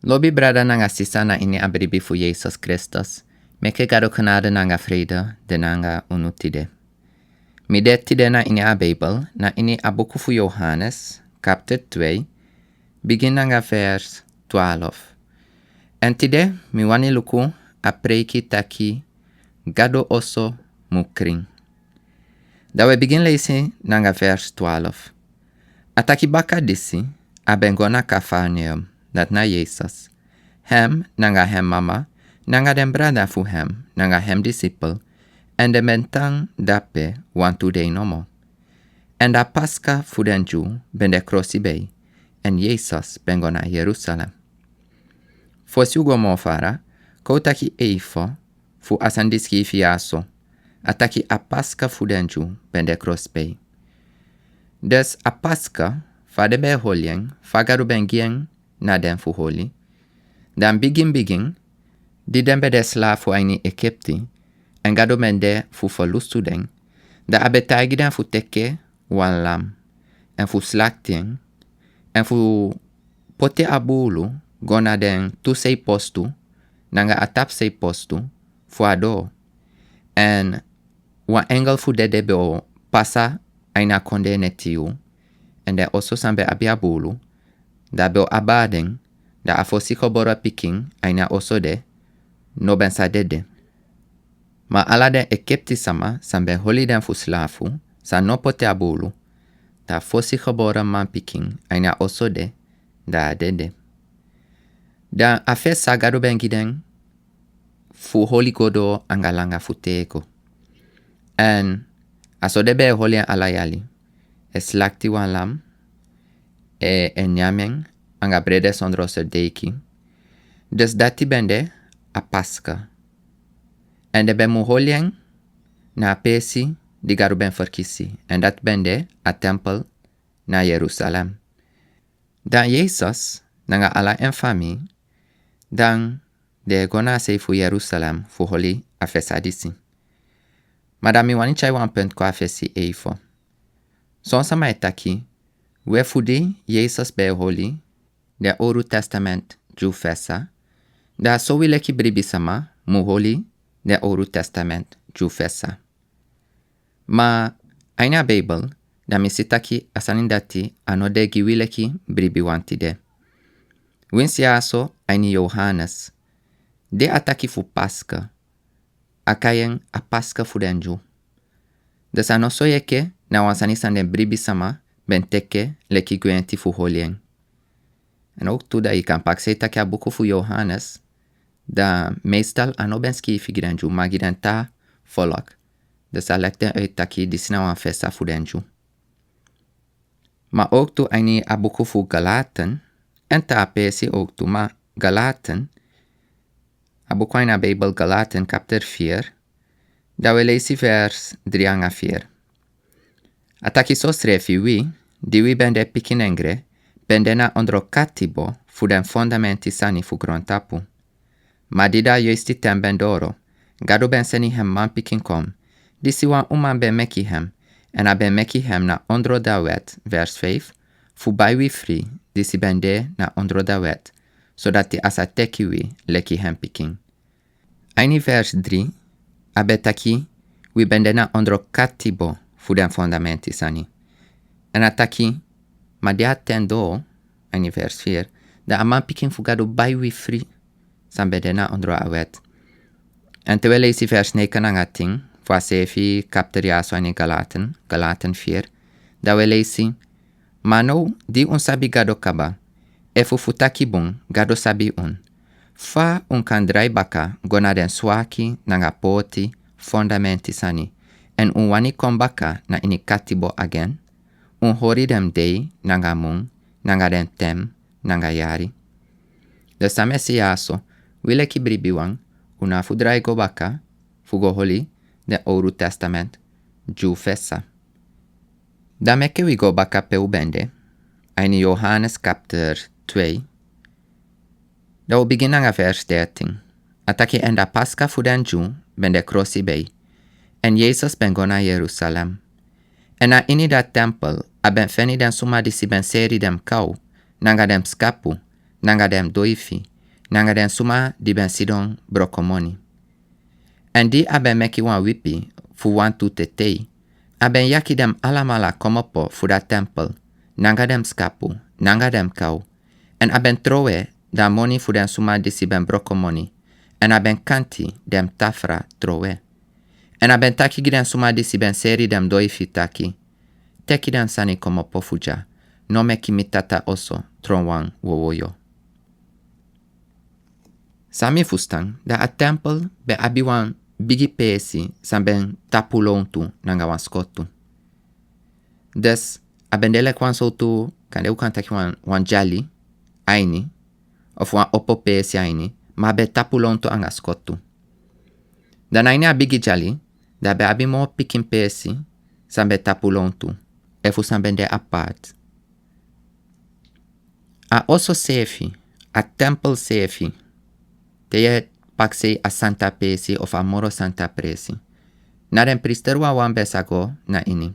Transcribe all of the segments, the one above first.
Lobi brada nanga sisa na ini abribi fu Jesus Christus. Meke gado kanada nanga vrede de nanga unutide. Mide tide na ini a Bijbel, na ini a boek fu Johannes, chapter 2, begin nanga vers 12. En tide mi wani luku a preiki taki Gado oso mu Krin. Da we begin lezen nanga vers 12. Ataki baka disi, a bengona Cafarnaum, dat na Jesus. Hem, nanga hem mama, nanga den brada fu hem, nanga hem disciple, en de mentang dape wantu de nomo. En da Pascha fu den Jew ben de crossi bei, en Jesus bengona Jerusalem. Fosi ugo mo fara, koutaki eifo, fu asandiski fiaso, ataki a Pascha fu den Jew ben de cross bei. Des a Pascha, fa de be holien, fa garu ben gien na den fu holi. Dan begin, di den be de sla fu aini Egypti, en gado men de fu verlustu den, da abetagi den fu teke wan lam, en fu slaktien, en fu pote abulu, gona den tu sei postu, nanga atap sei postu, fu ado, en wan engel fu de be o pasa aina konde netiu, en de oso sambe abiabulu, da be o abaden, da afosi kobora piking aina oso de, no ben sa dede. Ma ala den Egypti sama, sambe holi den fu slafu, sa no pote abulu, da fosi kobora man piking aina oso de, da dede. Da afe sagado ben giden, fu holi godo angalanga fu teko. En aso de be holi ala yali, slakti wan lam, en nyamen, anga brede sondro ser deiki. Des dati bende a Pascha. En de ben mu holien na pesi di garu ben verkisi. En dat bende a tempel na Jerusalem. Dan Jesus nanga ala en fami, dan de gona se fu Jerusalem fu holi a fesadisi. Madami wani chai wan punt kwa fesi eifo. Son sama etaki, we fudi Jesus be holi, de Oru Testament Jew fesa, da so wile ki bribi sama, mu holi, de Oru Testament Jew fesa. Ma aina Bijbel, da mi sitaki asanindati anode gi wile ki bribi wantide. Winsi aso aini Johannes, de ataki fu Pascha, akayen a Pascha fu den Jew. De sa no so yeke, na wansani sanden bribi sama, ben teke leki gwenti fu holien. En ook toe dat je kan pakken dat je boeken voor Johannes, dat meestal aan ben schiefi grenju, maar gidan ta volk. Dus dat lijkt uit dat je die snel aan festa voor denju. Maar ook toe aan je boeken voor Galaten, en ta pesi ook toe, maar Galaten, boeken aan de Bijbel Galaten, chapter 4, dat we lezen vers 3 aan 4. Ataki so srefi wi, di wi ben de pikinengre, bendena ondro katibo fu den fondamenti sani fu grontapu. Ma dida yoisti temben doro, gado ben seni hem man pikin kom, disi wan uman ben meki hem, en a ben meki hem na ondro da wet, vers 5, fu bai wi free, disi ben de na ondro da wet, zodat di asa teki wi leki hem pikin. Aini vers 3, abetaki, wi bendena ondro katibo fu den fondamenti sani. En ataki, ma de atendo, ani vers 4, da aman pikin fugado bai wi free, sambedena ondro awet. En terwijl lees vers 9 ang ating, voor sefi kapteriaso ani Galaten 4, da we leesi, ma no di un sabi gado kaba, e fu futaki bun gado sabi un. Fa un kandrai baka gona den swaki nanga poti fondamenti sani, en un wani kombaka na ini katibo again, un hori dem dei nanga mun, nanga den tem, nanga yari. De samesi yaso, wile ki bribiwang, una fudrai go baka, fugo holi, de Oru Testament, Jew fessa. Da meke wi go baka pe ubende, aini Johannes chapter 2, da u begin nanga vers 13. Ataki enda Pascha fu den Jew, ben de crossi bei, en Jesus ben go na Jerusalem. En a ini da tempel, a ben feni den suma disi ben seri dem kau, nanga dem skapu, nanga dem doifi, nanga dem suma di ben sidon brokomoni. En di aben meki wan wipi fu wan tu tetei, aben yaki dem alamala komopo fu da tempel, nanga dem skapu, nanga dem kau, en aben trowe da moni fu den suma disi ben brokomoni, en aben kanti dem tafra trowe. En aben taki giden suma disi ben seri dem doifi taki, teki den sani komopo fuja, no meki mitata oso tronwan wowoyo. Sami fustang, da a tempel be abi wan bigi pesi san ben tapu lontu nanga wan skotu. Des, aben delek wan sotu, kan deu kan taki wan jali, aini, of wan opo pesi aini, ma be tapu lontu anga skotu. Dan aini a bigi jali, da be abi mo pikin pesi san be tapu lontu, efu san ben de apart. A oso sefi, a temple sefi, te ye paksei a santa pesi of a moro santa presi. Na den pristerwa wan besago na ini.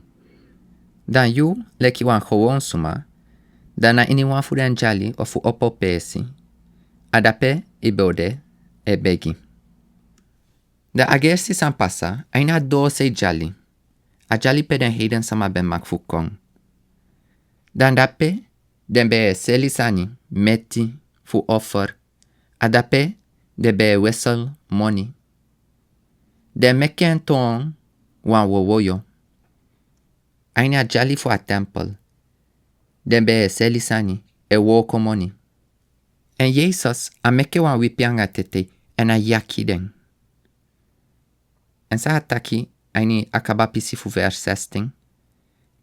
Dan yu leki wan howon suma, dan na ini wan fuden jali of opo pesi. Adape ibode e begi. Da agersi san pasa, aina 12 jali. A jali pe den heden sama ben makfukong. Dan dape, den be selisani, meti, fu offer. Adape, de be wessel money. De meken ton wan wowoyo. Aina jali fu a temple. Den be selisani, e woko money. En Jesus a meke wan wipianga tete en a yaki den. En sa ataki aini akabapisi fu vers 16.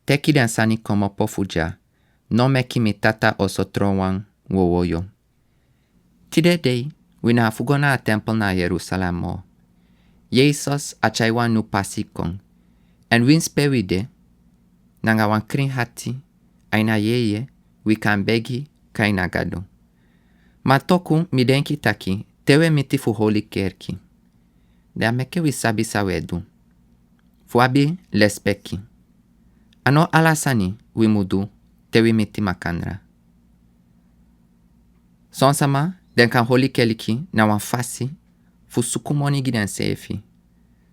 Teki den sani komo pofuja. No meki mi tata oso tronwan wowoyo. Tide dei, wina fugona a temple na Jerusalem mo. Jesus a chaiwan nu pasikong. En win spewide, nanga wan Krin hati, aina yeye, wi kan begi, kaina Gado. Ma toku mi denki taki, tewe miti fu holy kerki. De ameke wi sabi sawedu. Fu abi lespeki. Ano alasani wi mudu, tewi miti makandra. Sonsama, den kan holy keliki na wan fasi, fu sukumoni giden sefi.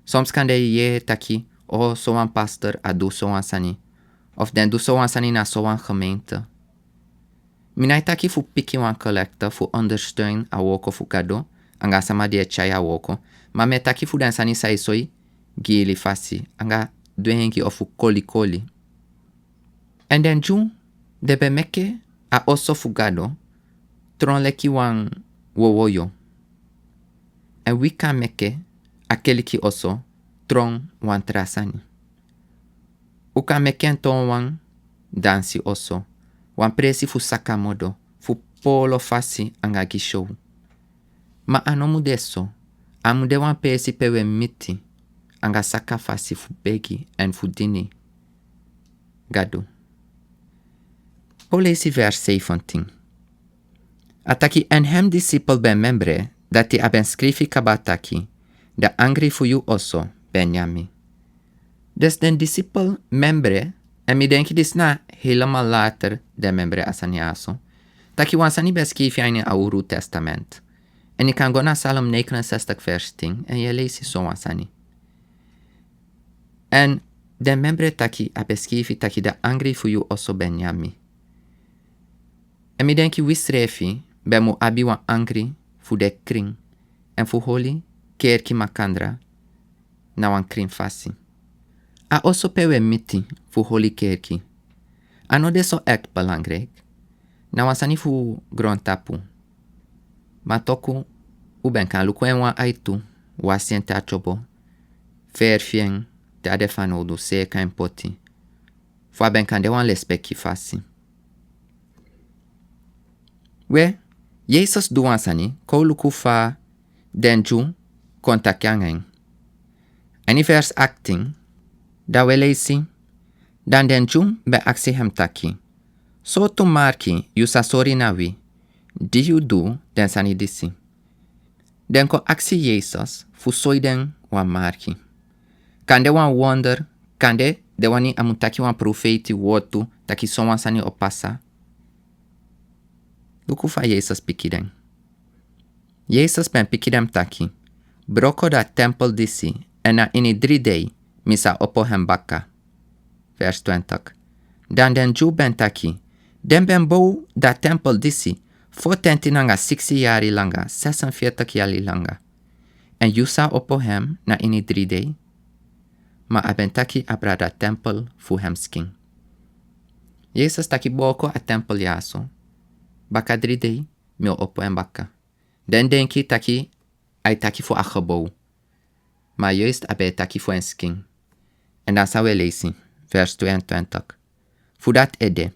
Soms kan de ye taki, o so wan pastor a du so wan sani, of den du so wan sani na so wan gemeente. Minai taki fu piki wan collector fu ondersteun a woko fu Gado, anga sama die chai a woko, ma me taki fu den sani sai soi, gili fasi, anga duengi of fu koli. En den ju, de be meke a oso fu Gado, tron leki wan wowoyo. En wika meke a keliki oso tron wan trasani. Uka meken ton wan dansi oso. Wan presi fu sakamodo, fu polo fasi anga gishow. Ma anomu deso, amude wan pesi pewe miti, anga saka fasi fu begi en fu dini. Gado. Polesi vers 17. Ataki en hem disciple ben membre, dati aben skrifi kabataki, da angri fu yu oso, Benjami. Des den disciple membre, en mi denki dis na helemaal later de membre asani aso, taki wansani beskifi aini auru testament. En ik kan go na Psalm 69 vers 10, en je leesi so wansani. En den membre taki abeskifi taki da angri fu yu oso Benjami. En mi denki wisrefi, bemu abi wan angri fu de Krin, en fu holi kerki makandra na wan Krin fasi. A oso pewe miti fu holi kerki. Ano de so echt belangrijk. Na wan sani fu grontapu. Ma toku uben kan lukuen wan aitu, wasien ta chobo, ferfien te adefano du seka en poti. Fu aben kan de wan lespeki fasi. We, Jesus du wan sani, kou luku fa denju kontakyangen. Eni vers 18, da we leisi, dan denju be aksi hem taki. So tu marki yu sasori nawi, di yu du den sani disi. Den ko aksi Jesus fu soiden wan marki. Kande wan wonder, kande de wani amutaki wan profeti wotu taki so wan sani opasa. Luku fa Jesus pikideng. Jesus ben pikidem taki. Broko da tempel disi en na ini 3 day misa opo hem bakka. Vers 20. Dan den Jew ben taki. Den ben bou da tempel disi. Fo tenti nanga 60 yari langa, 46 yari langa. En yusa opo hem na ini 3 day. Ma aben taki abra da tempel fu hem sking. Jesus taki boko a tempel yaso. Baka 3 day, mil opo en bakka. Den denki taki, ai taki fu a gebouw. Maar juist abe taki fu en sking. En dan zou we lezen, vers 22. Fudat ede,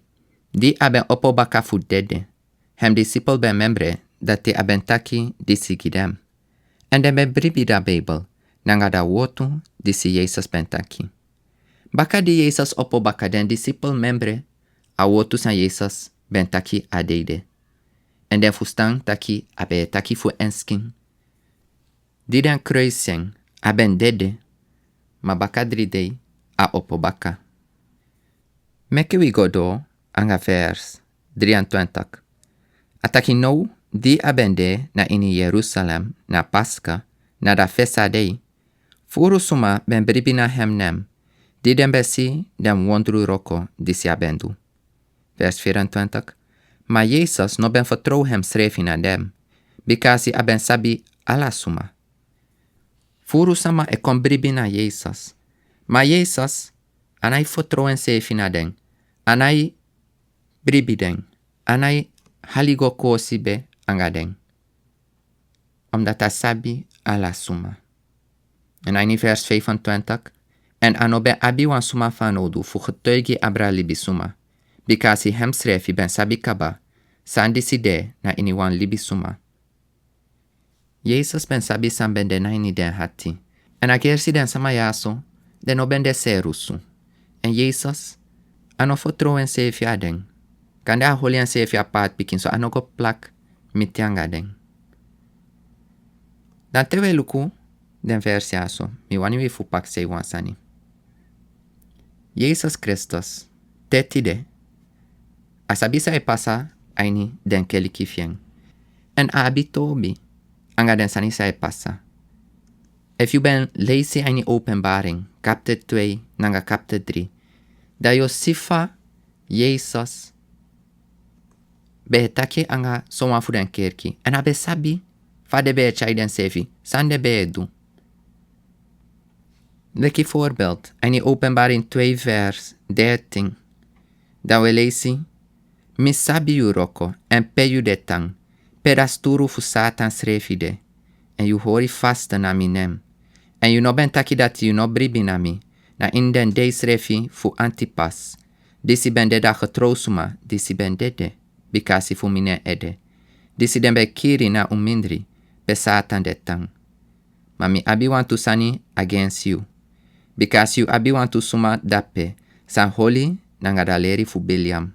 di aben opo baka fu dede. Hem disciple ben membre, dat te aben taki disi gidem. En den ben bribi da Bijbel, nanga da wotu disi Jesus ben taki. Baka di Jesus opo baka den disciple membre, a wotu san Jesus ben taki adeide. En den fustang taki abe taki fu ensking. Di den kruising aben dede, ma baka 3 day a opo baka. Meke we Gado anga vers 23. Ataki nou di abende na ini Jerusalem na Pascha na da festa dei. Furu suma ben bribina hem nem. Di den besi den wondru roko disi abendu. Vers 24. Ma Jesus no ben vertrouw hem schreef na dem. Bikasi aben sabi ala suma. Furu sama e kon bribina Jesus. Ma Jesus anai vertrouwen schreef na den. Anai bribiden. Anai haligo kosi be angadeng. Omdat hij sabi ala suma. En in vers 25. En anobe abi wan suma fanodu fu getuigi abra libi suma. Bikasi hem schrefi ben sabi kaba. San diside na ini wan libi suma. Jesus ben sabi san ben de na ini den hati. En agersi den sama yaso. Den oben de serusu. En Jesus ano vertrouwen sefi adeng. Kan da holian sefi apat pikin so ano go plak mitianga deng. Dan tewe luku den vers yaso. Mi wani we fupak se wansani. Jesus Christus tetide. Asabisa e pasa aini den keliki fieng. En abitobi anga den sani sa e pasa. If you ben lezen aini openbaring kapte 2 nanga kapte 3. Da yo sifa Jesus be taki anga soma fu den kerki. En abe sabi fa de be chai den sefi. San de be edu. Leki voorbeeld. En openbaring 2 vers 13. Da we lezen. Mi sabi u roko en pe u de tang. Perasturu fu satan srefide. En u hori fasta na mi nem. En u no ben taki dat u no bribi na mi. Na in den de srefi fu antipas. Disi ben de da getrousuma. Disi ben dede. Bikasi fu mine ede. Disi den be kiri na umindri. Be satan de tang. Ma mi abi want to sani against you. Because you abi want to suma dape. San holi nanga da leri fu Biliam.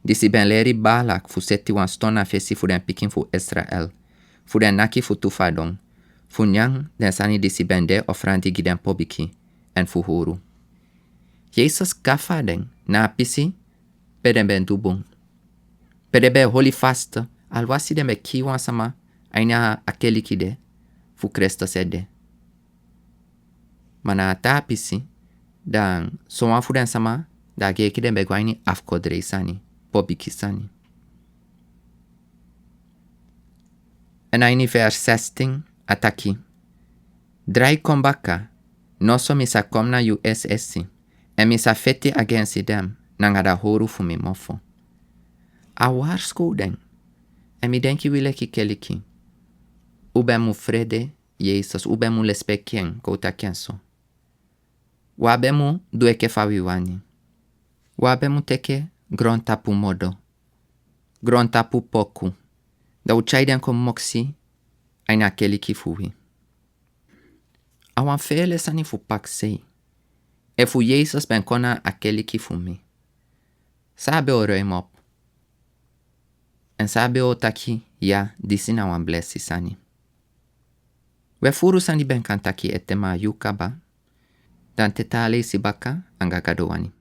Disi ben leri balak fu seti wan stona fesi fu den pikin fu Israel. Fu den naki fu tufadong. Fu nyang den sani disi ben de ofrandi giden pobiki. En fu huru. Jesus gafaden na apisi. Peden ben dubung. Pede be holi fast. Alwasi den be kiwan sama. Aina akeli kide. Fu Christus ede. Mana tapisi. Dan soan fu den sama. Da geki den be gwaini afkodrei sani. Pobiki sani. En aini vers 16 ataki. Drai kombaka. Noso misa komna USSC. En misa feti against dem. Nanga da horu fu mi mofo. A waarschuwing. En mi denki wileki keliki. Ube mu frede, Jesus, ube mu lespekien, kouta kenso. Wabe mu dueke fawiwani. Wabe mu teke gron tapu modo. Gron tapu poku. Da uchaiden kom moksi, aina keliki fuhi. Awan fele sani fu paksei. E fu Jesus ben kona a keliki fu mi. Sabe o roimop. En sabe o taki ya disina wan blessi sani. We furu sani ben kan taki etema yukaba. Dan tetale si baka anga Gado wani.